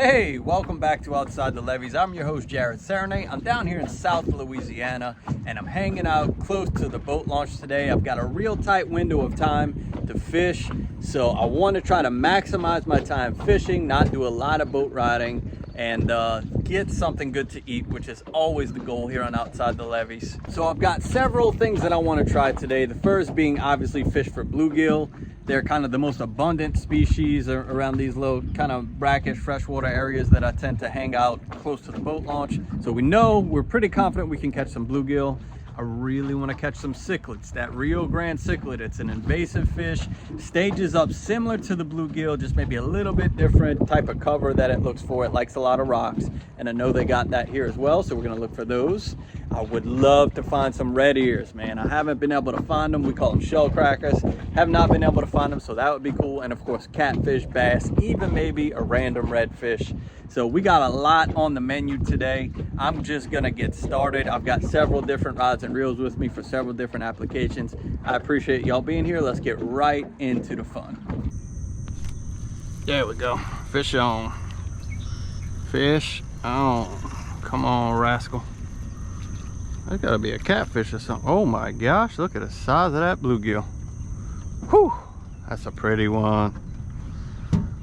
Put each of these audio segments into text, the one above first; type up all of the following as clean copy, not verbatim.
Hey, welcome back to Outside the Levees. I'm your host, Jared Serenay. I'm down here in South Louisiana, and I'm hanging out close to the boat launch today. I've got a real tight window of time to fish, so I want to try to maximize my time fishing, not do a lot of boat riding, and get something good to eat, which is always the goal here on Outside the Levees. So I've got several things that I want to try today. The first being obviously fish for bluegill. They're kind of the most abundant species around these low kind of brackish freshwater areas that I tend to hang out close to the boat launch. So we're pretty confident we can catch some bluegill. I really want to catch some cichlids, that Rio Grande cichlid. It's an invasive fish, stages up similar to the bluegill, just maybe a little bit different type of cover that it looks for. It likes a lot of rocks, and I know they got that here as well, so we're going to look for those. I would love to find some red ears, man. I haven't been able to find them. We call them shellcrackers. Have not been able to find them, so that would be cool. And of course, catfish, bass, even maybe a random redfish. So we got a lot on the menu today. I'm just gonna get started. I've got several different rods and reels with me for several different applications. I appreciate y'all being here. Let's get right into the fun. There we go. Fish on. Fish on. Come on, rascal. There's gotta be a catfish or something. Oh my gosh, look at the size of that bluegill. Whew, that's a pretty one.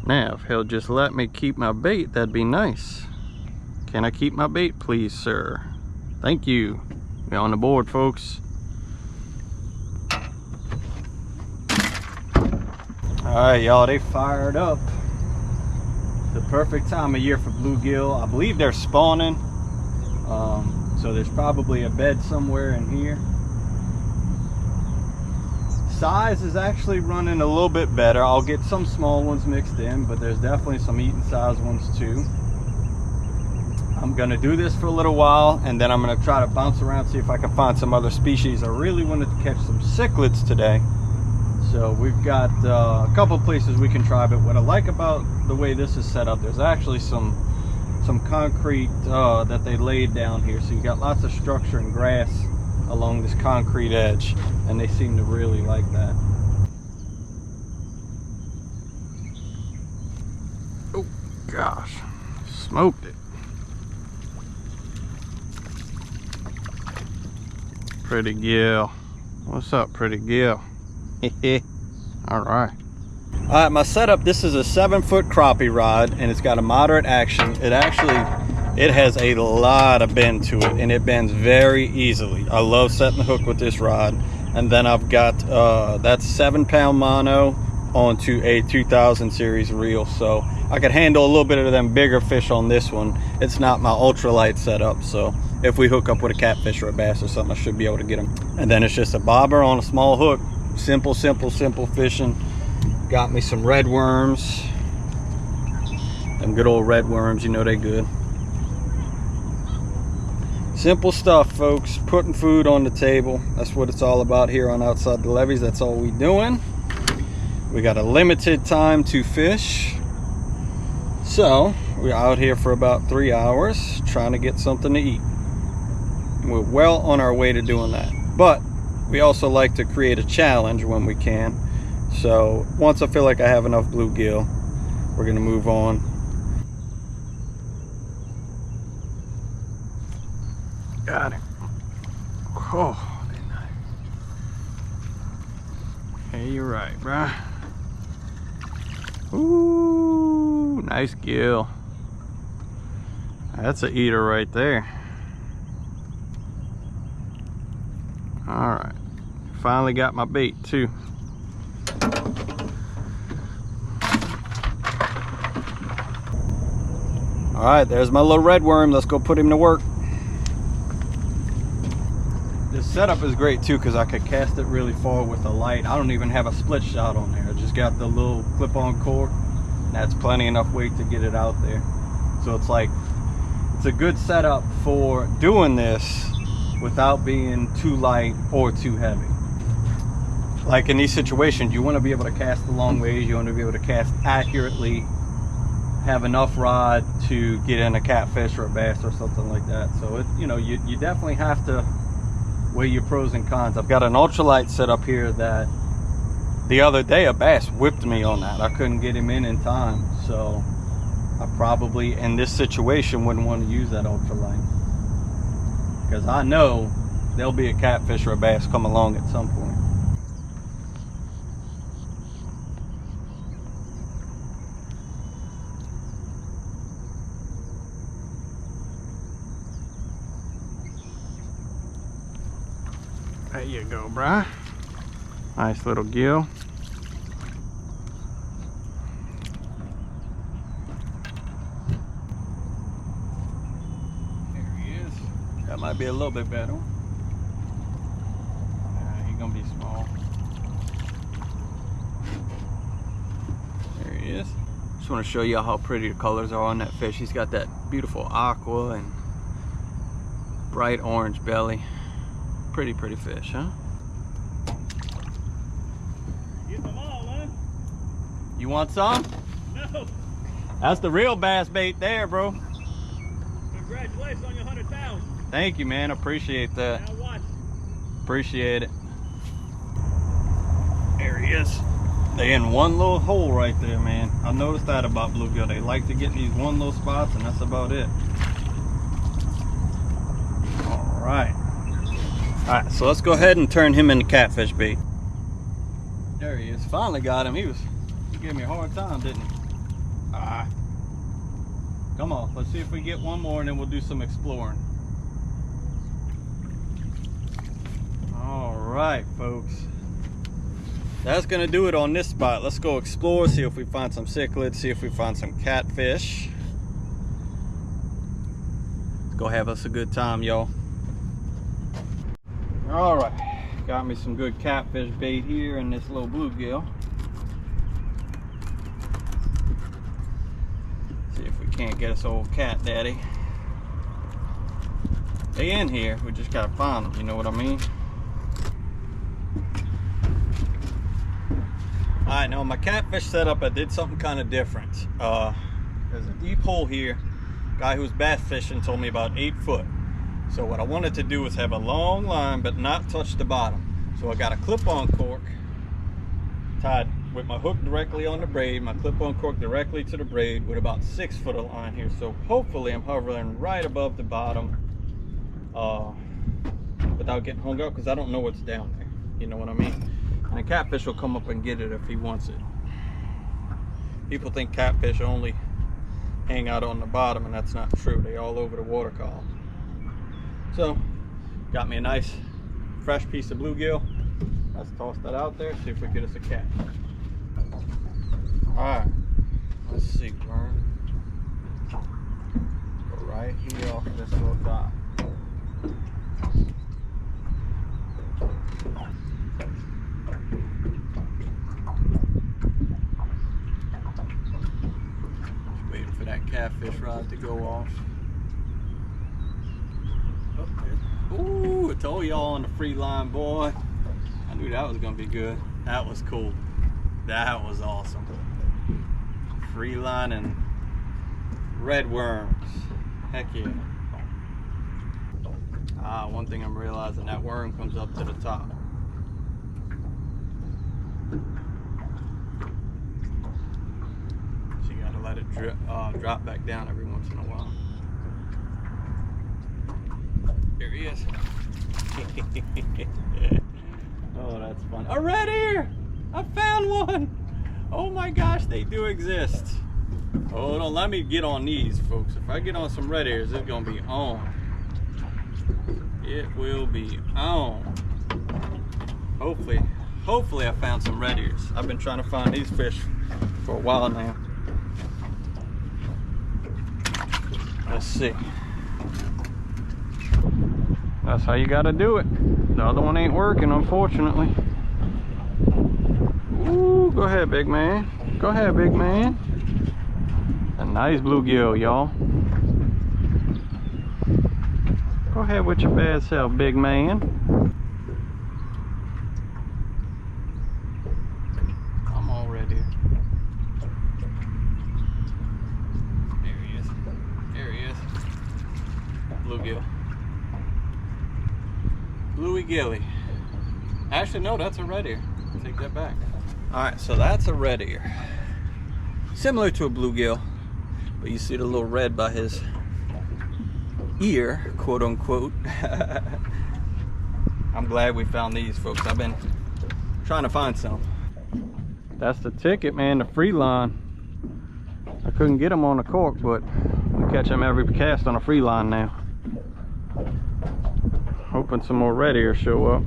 Now, if he'll just let me keep my bait, that'd be nice. Can I keep my bait, please, sir? Thank you. We're on the board, folks. All right, y'all, they fired up. The perfect time of year for bluegill. I believe they're spawning. So there's probably a bed somewhere in here. Size is actually running a little bit better. I'll get some small ones mixed in, but there's definitely some eating size ones too. I'm gonna do this for a little while, and then I'm gonna try to bounce around, see if I can find some other species. I really wanted to catch some cichlids today. So we've got a couple places we can try, but what I like about the way this is set up, there's actually some concrete that they laid down here, so you got lots of structure and grass along this concrete edge, and they seem to really like that. Oh gosh, smoked it. Pretty gill. What's up, pretty gill? All right. All right, my setup, this is a 7-foot crappie rod, and it's got a moderate action. It has a lot of bend to it, and it bends very easily. I love setting the hook with this rod. And then I've got that 7-pound mono onto a 2000 series reel, so I could handle a little bit of them bigger fish on this one. It's not my ultralight setup, so if we hook up with a catfish or a bass or something, I should be able to get them. And then it's just a bobber on a small hook. Simple fishing. Got me some red worms. Them good old red worms, you know they good. Simple stuff, folks. Putting food on the table. That's what it's all about here on Outside the Levees. That's all we doing. We got a limited time to fish. So we're out here for about 3 hours trying to get something to eat. And we're well on our way to doing that. But we also like to create a challenge when we can. So once I feel like I have enough bluegill, we're gonna move on. Got it. Oh, hey, you're right, bruh. Ooh, nice gill. That's a eater right there. All right, finally got my bait too. All right, there's my little red worm. Let's go put him to work. This setup is great too, because I could cast it really far with a light. I don't even have a split shot on there. I just got the little clip-on cord. That's plenty enough weight to get it out there. So it's a good setup for doing this without being too light or too heavy. Like in these situations, you want to be able to cast a long ways. You want to be able to cast accurately, have enough rod to get in a catfish or a bass or something like that. So you definitely have to weigh your pros and cons. I've got an ultralight set up here that the other day a bass whipped me on that. I couldn't get him in time, so I probably, in this situation, wouldn't want to use that ultralight. Because I know there'll be a catfish or a bass come along at some point. There you go, bruh. Nice little gill. There he is. That might be a little bit better. He's gonna be small. There he is. Just want to show you how pretty the colors are on that fish. He's got that beautiful aqua and bright orange belly. Pretty fish, huh? Get them all, huh? You want some? No. That's the real bass bait there, bro. Congratulations on your 100,000. Thank you, man. Appreciate that. Now watch. Appreciate it. There he is. They in one little hole right there, man. I noticed that about bluegill. They like to get in these one little spots, and that's about it. All right. All right, so let's go ahead and turn him into catfish bait. There he is. Finally got him. He gave me a hard time, didn't he? Ah. Come on, let's see if we get one more and then we'll do some exploring. All right, folks. That's gonna do it on this spot. Let's go explore, see if we find some cichlids, see if we find some catfish. Let's go have us a good time, y'all. All right, got me some good catfish bait here in this little bluegill. See if we can't get us old cat daddy. They in here, we just gotta find them, you know what I mean? All right, now my catfish setup, I did something kind of different. There's a deep hole here. Guy who's bass fishing told me about 8 foot. So what I wanted to do was have a long line but not touch the bottom. So I got a clip-on cork tied with my hook directly on the braid, my clip-on cork directly to the braid with about 6 foot of line here. So hopefully I'm hovering right above the bottom without getting hung up, because I don't know what's down there. You know what I mean? And a catfish will come up and get it if he wants it. People think catfish only hang out on the bottom, and that's not true. They all over the water column. So, got me a nice fresh piece of bluegill. Let's toss that out there, see if we get us a cat. Alright, let's see, Vern. Go right here off of this little dot. Just waiting for that catfish rod to go off. Ooh, I told y'all on the free line, boy. I knew that was gonna be good. That was cool. That was awesome. Free line and red worms. Heck yeah. Ah, one thing I'm realizing, that worm comes up to the top. So you gotta let it drop back down every once in a while. There he is. Oh, that's fun. A red ear! I found one! Oh my gosh, they do exist. Hold on, let me get on these, folks. If I get on some red ears, it's gonna be on. It will be on. Hopefully I found some red ears. I've been trying to find these fish for a while now. Let's see. That's how you gotta do it. The other one ain't working, unfortunately. Ooh, go ahead, big man. Go ahead, big man. A nice bluegill, y'all. Go ahead with your bad self, big man. I'm all ready. There he is. There he is. Bluegill. Bluegilly. Actually, no, that's a red ear. Take that back. All right, so that's a red ear. Similar to a bluegill, but you see the little red by his ear, quote unquote. I'm glad we found these, folks. I've been trying to find some. That's the ticket, man, the free line. I couldn't get them on the cork, but we catch them every cast on a free line now. Hoping some more red ears show up.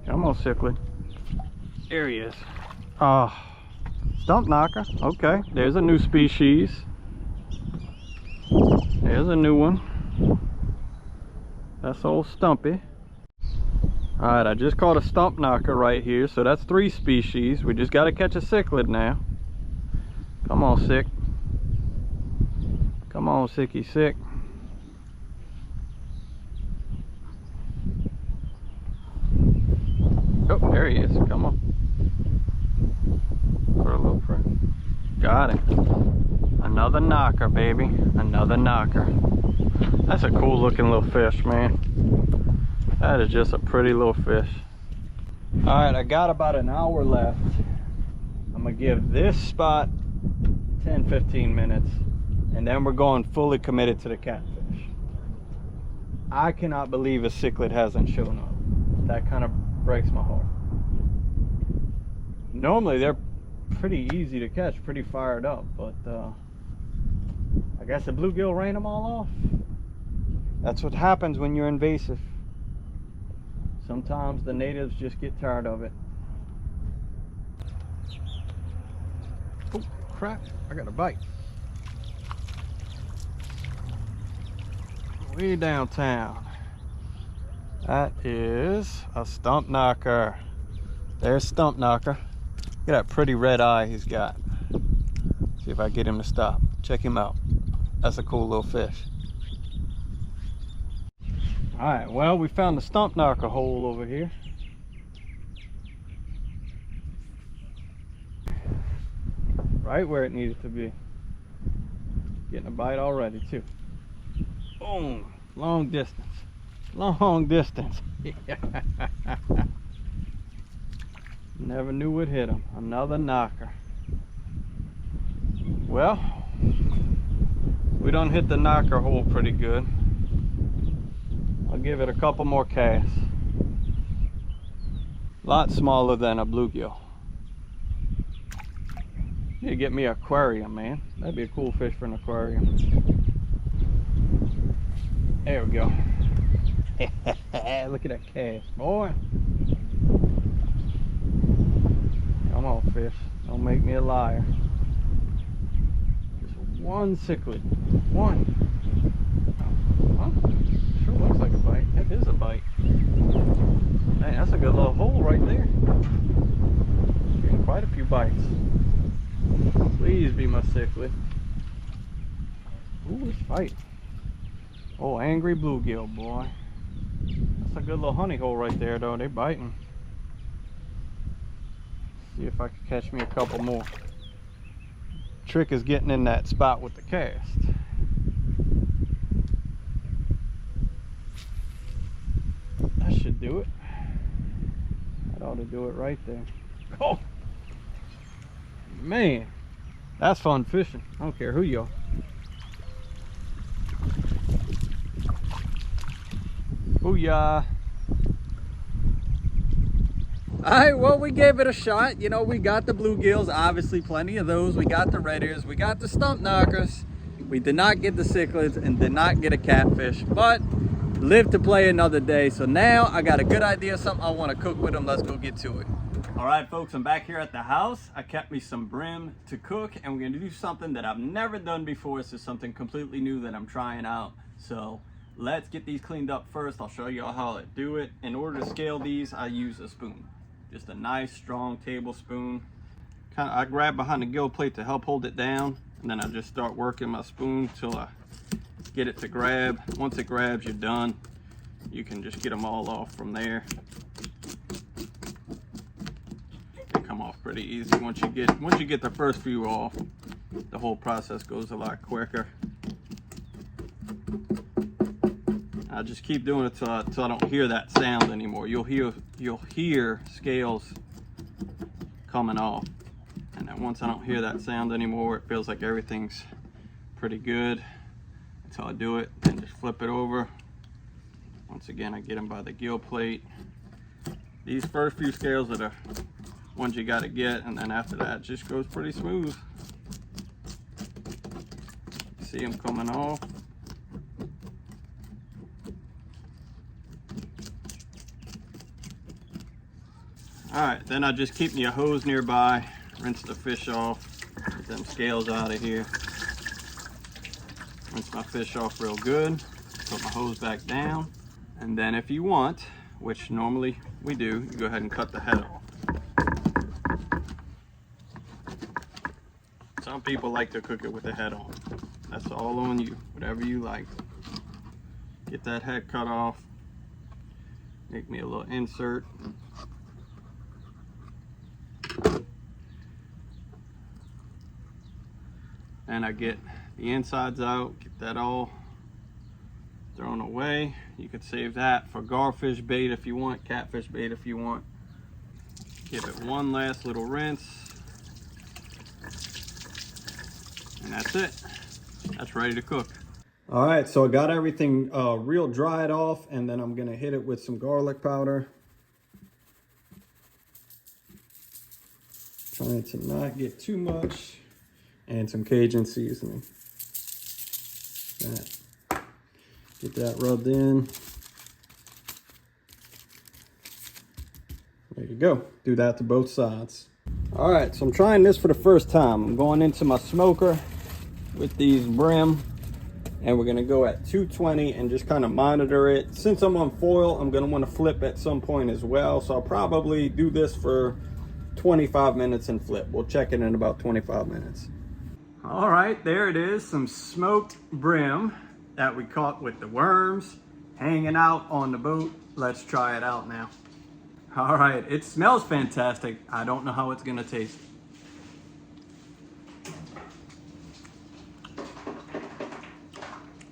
Come on, Cichlid. There he is. Stumpknocker. Okay, there's a new species. There's a new one. That's old Stumpy. Alright, I just caught a Stumpknocker right here, so that's 3 species. We just got to catch a cichlid now. Come on, Sick. Come on, Sicky Sick. Oh, there he is. Come on. For a little friend. Got him. Another knocker, baby. Another knocker. That's a cool looking little fish, man. That is just a pretty little fish. Alright, I got about an hour left. I'm gonna give this spot 10-15 minutes, and then we're going fully committed to the catfish. I cannot believe a cichlid hasn't shown up. That kind of breaks my heart. Normally they're pretty easy to catch, pretty fired up, but I guess the bluegill ran them all off. That's what happens when you're invasive. Sometimes the natives just get tired of it. Oh crap, I got a bite. Way downtown. That is a Stumpknocker. There's Stumpknocker. Look at that pretty red eye he's got. See if I get him to stop. Check him out. That's a cool little fish. Alright, well, we found the Stumpknocker hole over here. Right where it needed to be. Getting a bite already, too. Boom! Long distance. Long distance. Never knew what hit him. Another knocker. Well, we done hit the knocker hole pretty good. I'll give it a couple more casts. A lot smaller than a bluegill. Need to get me an aquarium, man. That'd be a cool fish for an aquarium. There we go. Look at that cast, boy. Come on, fish. Don't make me a liar. Just one cichlid. One. Huh? Sure looks like a bite. That is a bite. Man, that's a good little hole right there. Getting quite a few bites. Please be my cichlid. Ooh, it's fight. Oh, angry bluegill, boy. That's a good little honey hole right there, though. They biting. See if I can catch me a couple more. Trick is getting in that spot with the cast. That should do it. That ought to do it right there. Oh! Man, that's fun fishing. I don't care who you are. Booyah! Alright, well, we gave it a shot. You know, we got the bluegills, obviously plenty of those. We got the red ears, we got the Stumpknockers. We did not get the cichlids and did not get a catfish, but live to play another day. So now I got a good idea, something I want to cook with them. Let's go get to it. Alright folks, I'm back here at the house. I kept me some brim to cook, and we're going to do something that I've never done before. This is something completely new that I'm trying out. So let's get these cleaned up first. I'll show you all how to do it. In order to scale these, I use a spoon. Just a nice strong tablespoon. I grab behind the gill plate to help hold it down, and then I just start working my spoon till I get it to grab. Once it grabs, you're done. You can just get them all off from there. They come off pretty easy. Once you get the first few off, the whole process goes a lot quicker. I just keep doing it till I don't hear that sound anymore. You'll hear scales coming off, and And once I don't hear that sound anymore, it feels like everything's pretty good. That's how I do it. Then just flip it over. Once again, I get them by the gill plate. These first few scales are the ones you got to get, and then after that, it just goes pretty smooth. See them coming off. All right, then I just keep me a hose nearby, rinse the fish off, get them scales out of here. Rinse my fish off real good, put my hose back down, and then if you want, which normally we do, you go ahead and cut the head off. Some people like to cook it with the head on. That's all on you, whatever you like. Get that head cut off, make me a little insert. And I get the insides out, get that all thrown away. You could save that for garfish bait if you want, catfish bait if you want. Give it one last little rinse. And that's it. That's ready to cook. All right, so I got everything real dried off, and then I'm gonna hit it with some garlic powder. Trying to not get too much. And some Cajun seasoning. Get that rubbed in. There you go. Do that to both sides. All right, so I'm trying this for the first time. I'm going into my smoker with these brim, and we're gonna go at 220 and just kind of monitor it. Since I'm on foil, I'm gonna want to flip at some point as well. So I'll probably do this for 25 minutes and flip. We'll check it in about 25 minutes. All right, there it is, some smoked brim that we caught with the worms hanging out on the boat. Let's try it out now. All right, it smells fantastic. I don't know how it's gonna taste.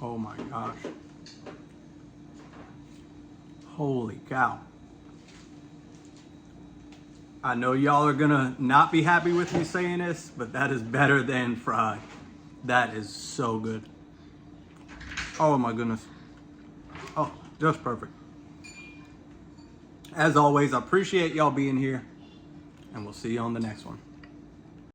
Oh my gosh. Holy cow. I know y'all are gonna not be happy with me saying this, but that is better than fried. That is so good. Oh my goodness. Oh, just perfect. As always, I appreciate y'all being here, and we'll see you on the next one.